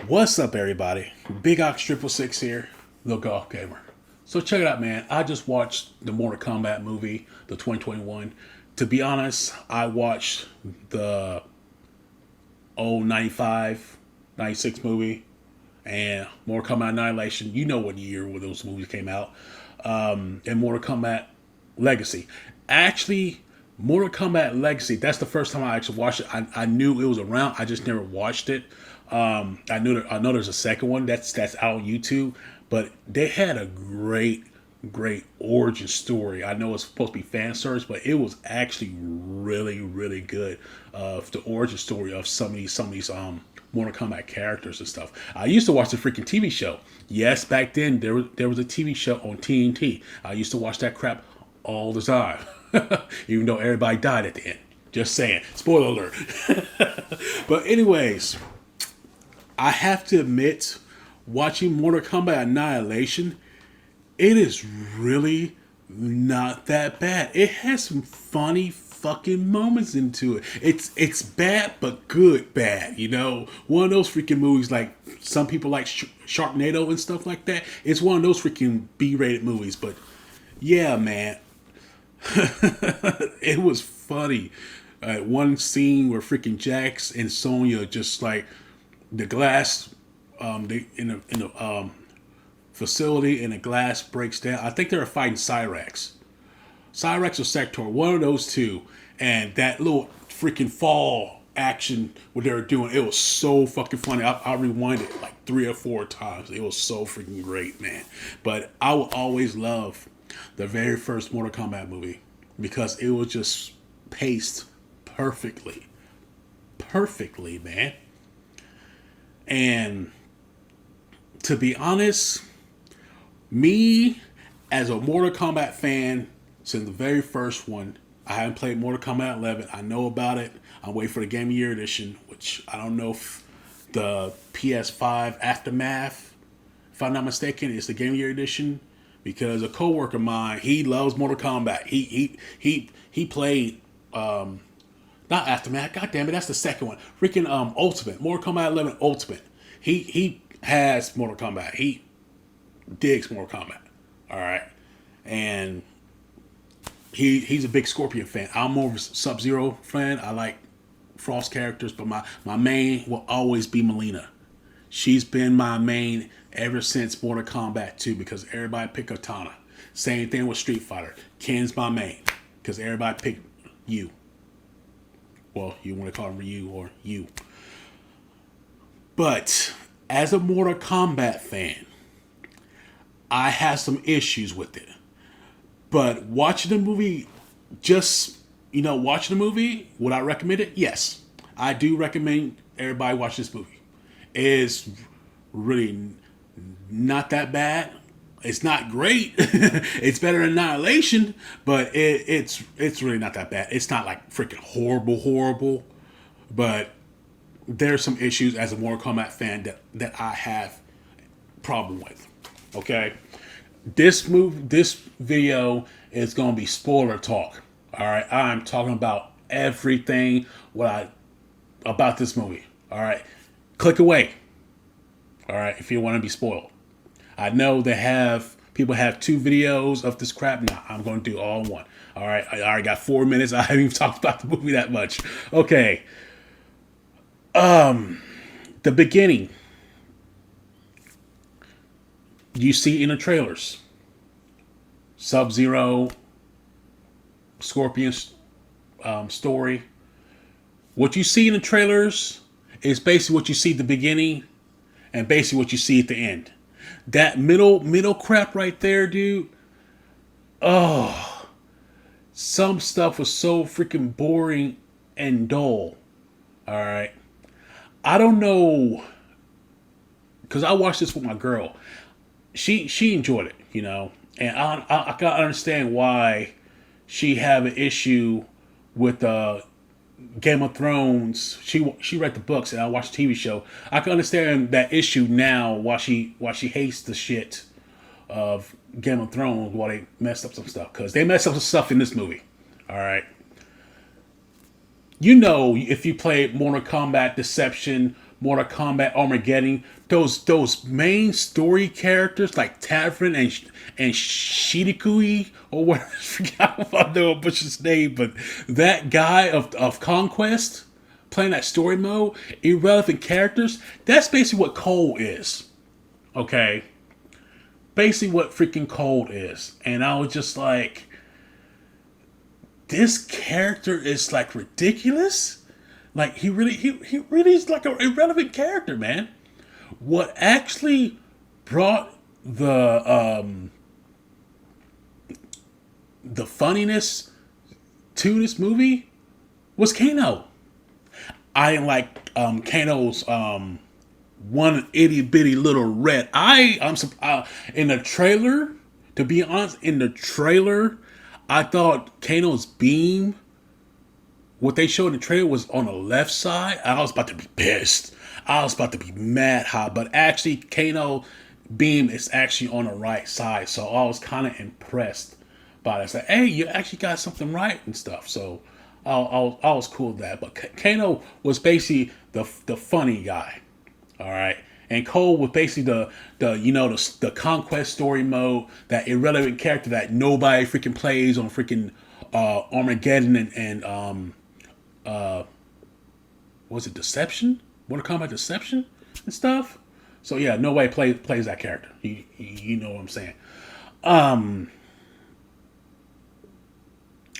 What's up, everybody? Big Ox 666 here, the Golf Gamer. So check it out, man. I just watched the Mortal Kombat movie, the 2021. To be honest, I watched the old 95, 96 movie and Mortal Kombat Annihilation. You know what year when those movies came out. And Mortal Kombat Legacy. Actually, Mortal Kombat Legacy, that's the first time I actually watched it. I knew it was around. I just never watched it. I know there's a second one that's out on YouTube, but they had a great origin story. I know it's supposed to be fan service, but it was actually really good. The origin story of some of these Mortal Kombat characters and stuff. I used to watch the freaking TV show. Yes, back then there was a TV show on TNT. I used to watch that crap all the time, even though everybody died at the end. Just saying, spoiler alert. But anyways, I have to admit, watching Mortal Kombat Annihilation, it is really not that bad. It has some funny fucking moments into it. It's bad but good bad, you know? One of those freaking movies like some people like Sharknado and stuff like that. It's one of those freaking B-rated movies, but yeah, man. It was funny. One scene where freaking Jax and Sonya just like the glass, in the facility, and the glass breaks down. I think they were fighting Cyrax or Sector, one of those two, and that little freaking fall action what they were doing, it was so fucking funny. I rewind it like 3 or 4 times. It was so freaking great, man. But I will always love the very first Mortal Kombat movie because it was just paced perfectly, man. And to be honest, me as a Mortal Kombat fan since the very first one, I haven't played Mortal Kombat 11. I know about it. I'm waiting for the Game of the Year edition, which I don't know if the PS5 Aftermath, if I'm not mistaken, is the Game of the Year edition. Because a coworker of mine, he loves Mortal Kombat. He played not Aftermath. God damn it, that's the second one. Freaking Ultimate, Mortal Kombat 11 Ultimate. He has Mortal Kombat. He digs Mortal Kombat. All right, and he's a big Scorpion fan. I'm more of a Sub-Zero fan. I like Frost characters, but my main will always be Molina. She's been my main ever since Mortal Kombat 2 because everybody picked Katana. Same thing with Street Fighter. Ken's my main because everybody picked you. Well, you want to call him Ryu or you. But as a Mortal Kombat fan, I have some issues with it. But watching the movie, watching the movie, would I recommend it? Yes. I do recommend everybody watch this movie. It's really not that bad. It's not great. It's better than Annihilation, but it's really not that bad. It's not like freaking horrible. But there's some issues as a Mortal Kombat fan that I have problem with. Okay, this video is gonna be spoiler talk. All right, I'm talking about everything about this movie. All right, click away. All right, if you want to be spoiled. I know people have 2 videos of this crap. Nah, I'm going to do all in one. All right, I already got 4 minutes. I haven't even talked about the movie that much. Okay. The beginning. You see in the trailers. Sub-Zero, Scorpion story. What you see in the trailers is basically what you see at the beginning and basically what you see at the end. That middle crap right there, dude. Oh, some stuff was so freaking boring and dull. All right. I don't know, because I watched this with my girl. She enjoyed it, you know, and I can understand why she have an issue with Game of Thrones. She read the books and I watched the TV show. I can understand that issue now why she hates the shit of Game of Thrones while they messed up some stuff, because they messed up some stuff in this movie. All right. You know, if you played Mortal Kombat Deception, Mortal Kombat, Armageddon, those main story characters like Tavern and Shirikui or what, I forgot if I know his name, but that guy of Conquest playing that story mode, irrelevant characters. That's basically what Cole is. Okay, basically what freaking Cole is, and I was just like, this character is like ridiculous. Like he really is like an irrelevant character, man. What actually brought the funniness to this movie was Kano. I didn't like Kano's one itty bitty little red. I'm in the trailer. To be honest, in the trailer, I thought Kano's beam, what they showed in the trailer, was on the left side. I was about to be pissed. I was about to be mad hot. But actually, Kano beam is actually on the right side. So I was kind of impressed by it. It's like, hey, you actually got something right and stuff. So I was cool with that. But Kano was basically the funny guy. All right. And Cole was basically the conquest story mode, that irrelevant character that nobody freaking plays on freaking Armageddon and was it Deception? Mortal Kombat Deception and stuff. So yeah, nobody plays that character. You know what I'm saying.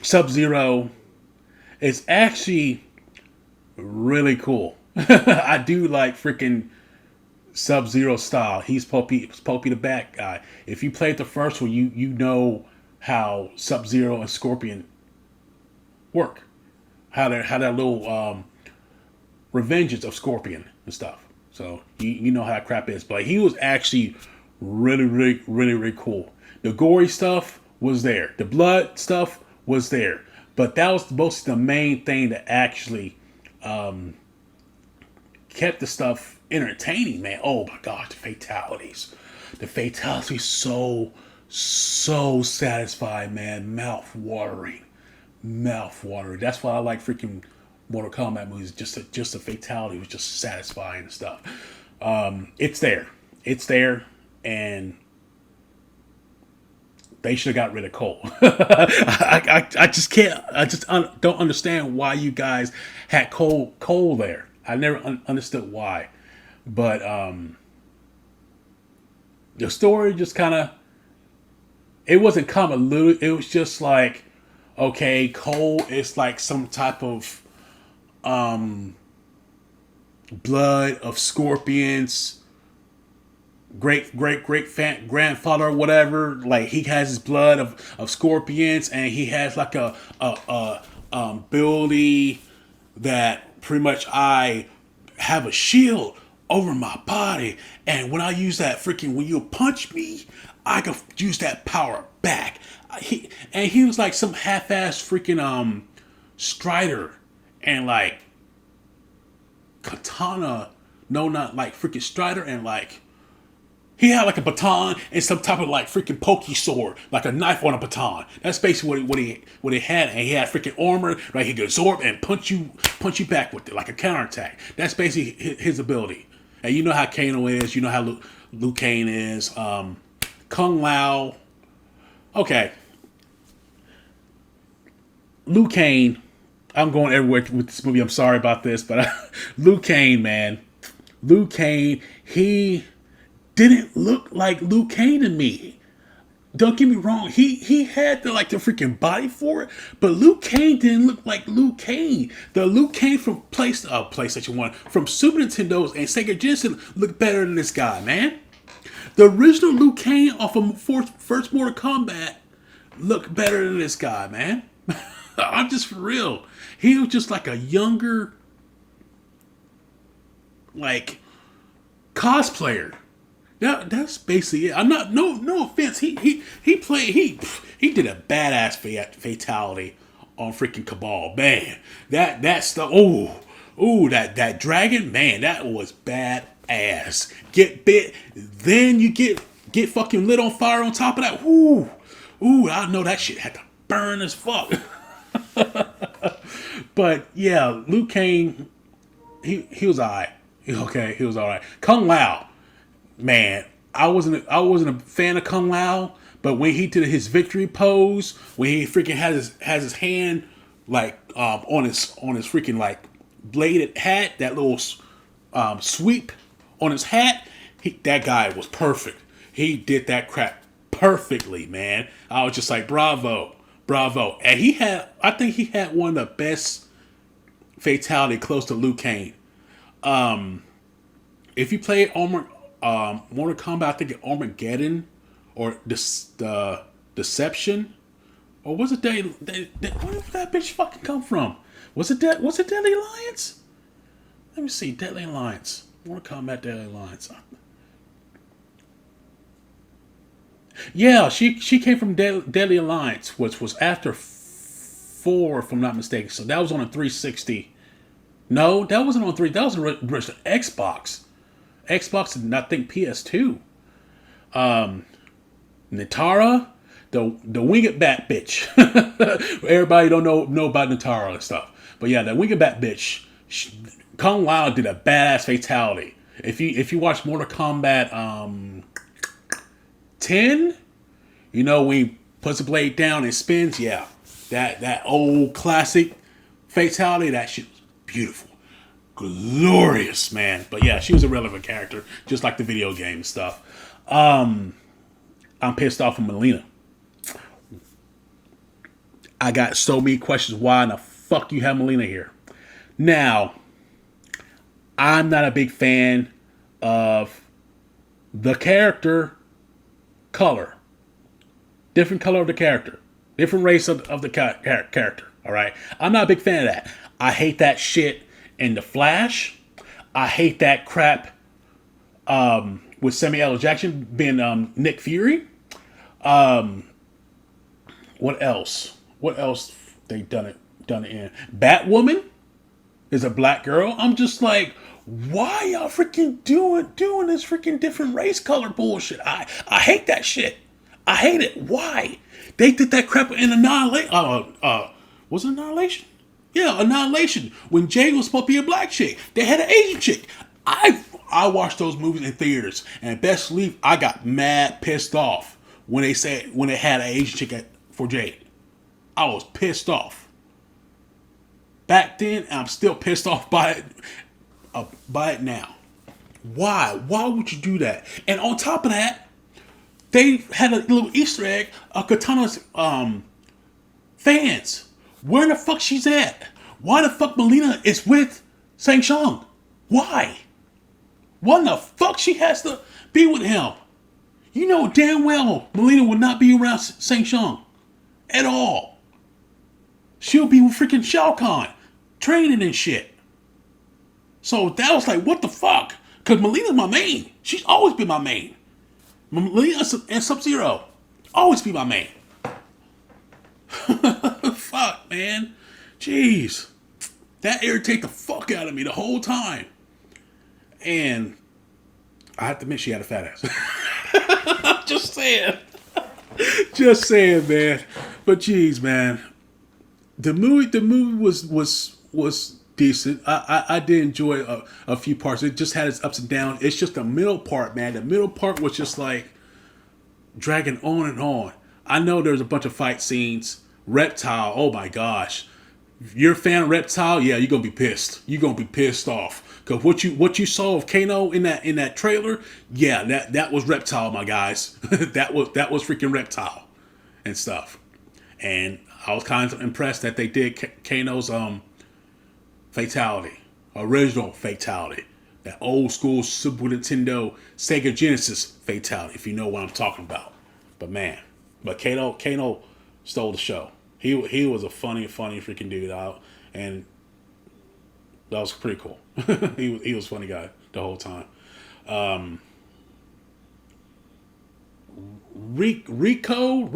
Sub-Zero is actually really cool. I do like freaking Sub-Zero style. He's Popey the bad guy. If you played the first one, you know how Sub-Zero and Scorpion work. How that little revengeance of Scorpion and stuff. So you know how that crap is. But he was actually really cool. The gory stuff was there. The blood stuff was there. But that was mostly the main thing that actually kept the stuff entertaining, man. Oh my gosh, the fatalities. The fatalities so satisfying, man. Mouth watering. That's why I like freaking Mortal Kombat movies. Just the fatality was just satisfying and stuff. It's there, and they should have got rid of Cole. I just can't. I just don't understand why you guys had Cole there. I never understood why. But the story just kind of, it wasn't convoluted. It was just like, okay, Cole is like some type of blood of scorpions, great grandfather or whatever. Like he has his blood of scorpions, and he has like a ability that pretty much I have a shield over my body, and when I use that when you punch me, I can use that power back. He was like some half-ass freaking Strider and like katana, no, not like freaking Strider, and like he had like a baton and some type of like freaking pokey sword, like a knife on a baton. That's basically what he had, and he had freaking armor, right? He could absorb and punch you back with it, like a counterattack. That's basically his ability. And you know how Kano is, you know how Liu Kang is, Kung Lao. Okay, Liu Kang. I'm going everywhere with this movie. I'm sorry about this, but Liu Kang, man, Liu Kang, he didn't look like Liu Kang to me. Don't get me wrong. He had the freaking body for it, but Liu Kang didn't look like Liu Kang. The Liu Kang from PlayStation 1, from Super Nintendo's and Sega Genesis looked better than this guy, man. The original Liu Kang off of first Mortal Kombat looked better than this guy, man. I'm just for real. He was just like a younger, like, cosplayer. That's basically it. I'm not, no offense. He did a badass fatality on freaking Cabal, man. That stuff. That dragon, man. That was badass. Get bit, then you get fucking lit on fire on top of that. I know that shit had to burn as fuck. But yeah, Liu Kang, he was alright. Okay, he was all right. Kung Lao, man, I wasn't a fan of Kung Lao, but when he did his victory pose, when he freaking has his hand like on his freaking like bladed hat, that little sweep on his hat, that guy was perfect. He did that crap perfectly, man. I was just like, bravo, bravo. And I think he had one of the best fatality close to Liu Kang. If you play Mortal Kombat, I think Armageddon or the Deception, or was it where did that bitch fucking come from? Was it Deadly Alliance? Let me see, Deadly Alliance, Mortal Kombat Deadly Alliance. Yeah, she came from Deadly Alliance, which was after 4, if I'm not mistaken. So that was on a 360. No, that wasn't on 3. That was on Xbox. Xbox and I think PS2. Natara, the winged bat bitch. Everybody don't know about Natara and stuff. But yeah, the winged bat bitch. Kung Lao did a badass fatality. If you watch Mortal Kombat 10, you know when he puts the blade down and spins, yeah. That old classic fatality, that shit was beautiful. Glorious, man. But yeah, she was a relevant character, just like the video game stuff. I'm pissed off at Molina. I got so many questions. Why in the fuck you have Molina here? Now, I'm not a big fan of the character color. Different color of the character. Different race of the character. All right? I'm not a big fan of that. I hate that shit in The Flash. I hate that crap with Samuel L. Jackson being Nick Fury. What else? What else they done it in? Batwoman is a black girl. I'm just like, why y'all freaking doing this freaking different race color bullshit? I hate that shit. I hate it. Why? They did that crap in Annihilation. Was it Annihilation? Yeah, Annihilation. When Jay was supposed to be a black chick, they had an Asian chick. I watched those movies in theaters, and best believe I got mad pissed off when they had an Asian chick for Jade. I was pissed off back then, and I'm still pissed off by it now. Why? Why would you do that? And on top of that, they had a little Easter egg of Katana's fans. Where the fuck she's at? Why the fuck Molina is with Shang Tsung? Why? Why the fuck she has to be with him? You know damn well Molina would not be around Shang Tsung at all. She'll be with freaking Shao Kahn, training and shit. So that was like, what the fuck? Because Molina's my main. She's always been my main. Molina and Sub-Zero always be my main. Fuck, man. Jeez. That irritated the fuck out of me the whole time. And I have to admit she had a fat ass. Just saying. Just saying, man. But jeez, man. The movie was decent. I did enjoy a few parts. It just had its ups and downs. It's just the middle part, man. The middle part was just like dragging on and on. I know there's a bunch of fight scenes. Reptile, oh my gosh. If you're a fan of Reptile, yeah, you're gonna be pissed. You're gonna be pissed off. Cause what you saw of Kano in that trailer, yeah, that was Reptile, my guys. that was freaking Reptile and stuff. And I was kind of impressed that they did Kano's fatality, original fatality, that old school Super Nintendo Sega Genesis fatality, if you know what I'm talking about. But man, Kano stole the show. He was a funny freaking dude out, and that was pretty cool. he was a funny guy the whole time. Rico.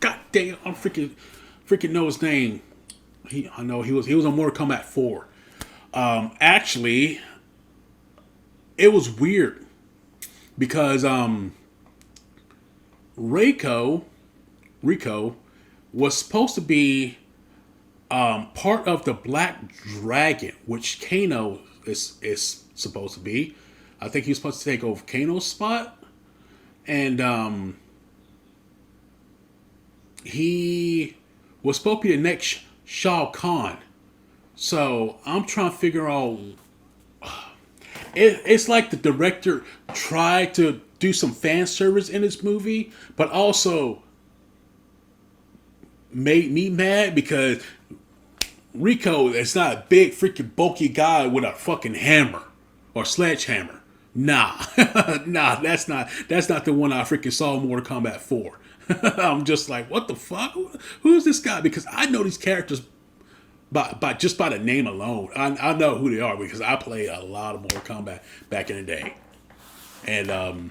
God dang it, I'm freaking know his name. I know he was on Mortal Kombat 4. Actually, it was weird because Rico was supposed to be part of the Black Dragon, which Kano is supposed to be. I think he's supposed to take over Kano's spot, and he was supposed to be the next Shao Kahn. So I'm trying to figure out. It's like the director tried to do some fan service in this movie, but also made me mad because Rico is not a big freaking bulky guy with a fucking hammer or sledgehammer. Nah, nah, that's not the one I freaking saw in Mortal Kombat 4. I'm just like, what the fuck? Who is this guy? Because I know these characters by just by the name alone. I know who they are because I played a lot of Mortal Kombat back in the day, and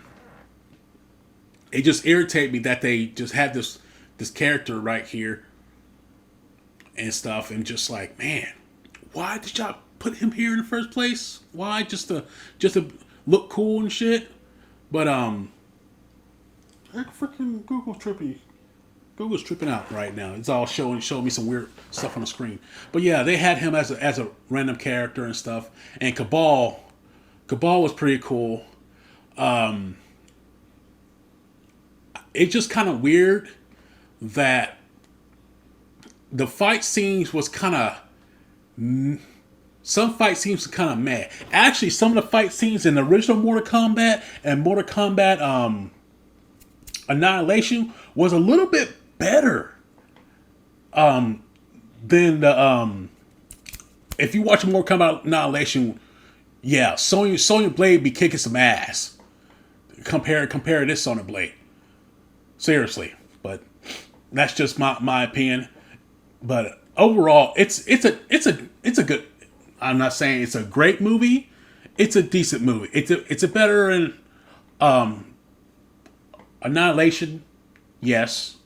it just irritated me that they just had this character right here and stuff, and just like, man, why did y'all put him here in the first place? Why just to look cool and shit? But freaking Google's tripping out right now. It's all showing me some weird stuff on the screen. But yeah, they had him as a random character and stuff. And Cabal was pretty cool. It's just kind of weird that the fight scenes was kind of... Some fight scenes were kind of mad. Actually, some of the fight scenes in the original Mortal Kombat and Mortal Kombat Annihilation was a little bit better than the... If you watch Mortal Kombat Annihilation, yeah, Sonya Blade be kicking some ass. Compare this Sonya Blade. Seriously, but that's just my opinion. But overall, it's a good. I'm not saying it's a great movie. It's a decent movie. It's a better than Annihilation. Yes.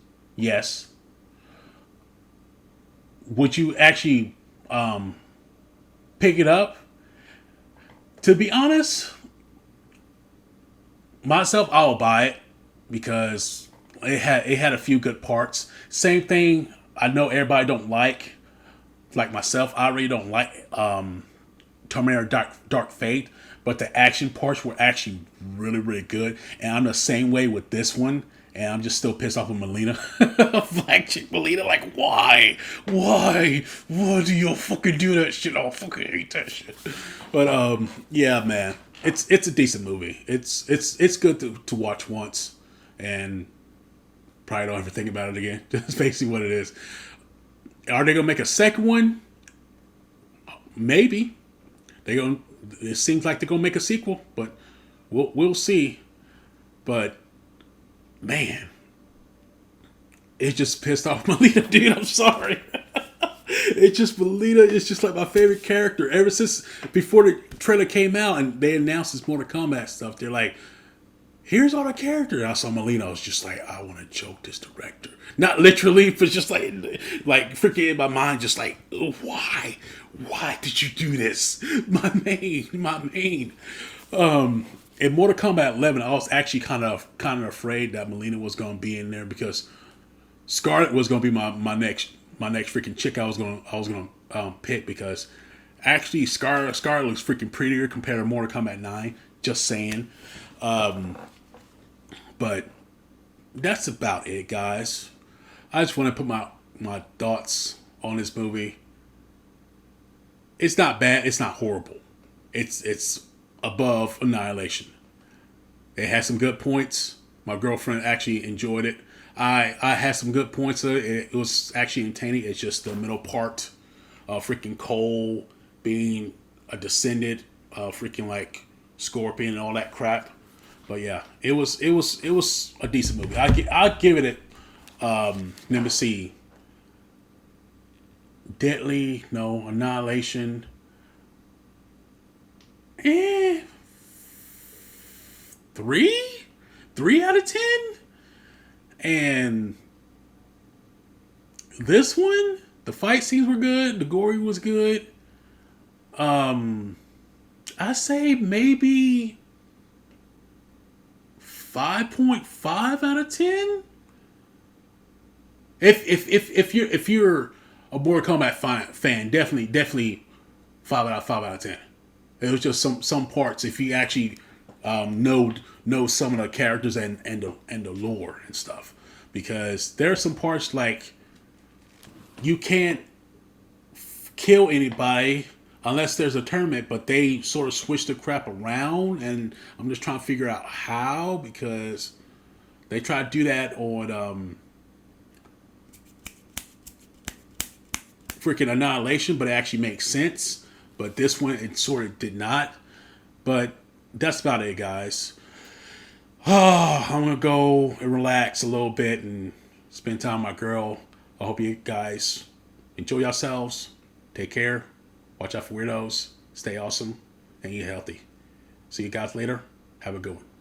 Would you actually pick it up? To be honest, myself, I'll buy it because it had a few good parts. Same thing. I know everybody don't like myself. I really don't like Terminator Dark Fate, but the action parts were actually really, really good. And I'm the same way with this one. And I'm just still pissed off with Molina. Black chick Molina, like, why? Why do you fucking do that shit? I fucking hate that shit. But yeah, man, it's a decent movie. It's good to watch once, and probably don't ever think about it again. That's basically what it is. Are they gonna make a second one? Maybe. It seems like they're gonna make a sequel, but we'll see. But man, it just pissed off Molina, dude. I'm sorry. It's just Molina is just like my favorite character ever since before the trailer came out and they announced this Mortal Kombat stuff. They're like, here's all the characters. I saw Molina. I was just like, I want to choke this director. Not literally, but just like freaking in my mind, just like, why? Why did you do this? My main. In Mortal Kombat 11, I was actually kind of afraid that Molina was going to be in there because Scarlet was going to be my next freaking chick I was going to pick, because actually Scarlet looks freaking prettier compared to Mortal Kombat 9. Just saying. But that's about it, guys. I just want to put my thoughts on this movie. It's not bad. It's not horrible. It's above Annihilation. It has some good points. My girlfriend actually enjoyed it. I had some good points of it. It was actually entertaining. It's just the middle part of freaking Cole being a descendant, freaking like Scorpion and all that crap. But yeah, it was a decent movie. I'd give it let me see. Deadly, no. Annihilation. 3 out of 10. And this one, the fight scenes were good. The gory was good. I say maybe 5.5 out of 10. If you're a Mortal Kombat fan, definitely 5 out of 10. It was just some parts. If you actually know some of the characters and the lore and stuff, because there are some parts like you can't kill anybody unless there's a tournament, but they sort of switch the crap around, and I'm just trying to figure out how, because they try to do that on freaking Annihilation, but it actually makes sense. But this one, it sort of did not. But that's about it, guys. I'm going to go and relax a little bit and spend time with my girl. I hope you guys enjoy yourselves. Take care. Watch out for weirdos. Stay awesome. And eat healthy. See you guys later. Have a good one.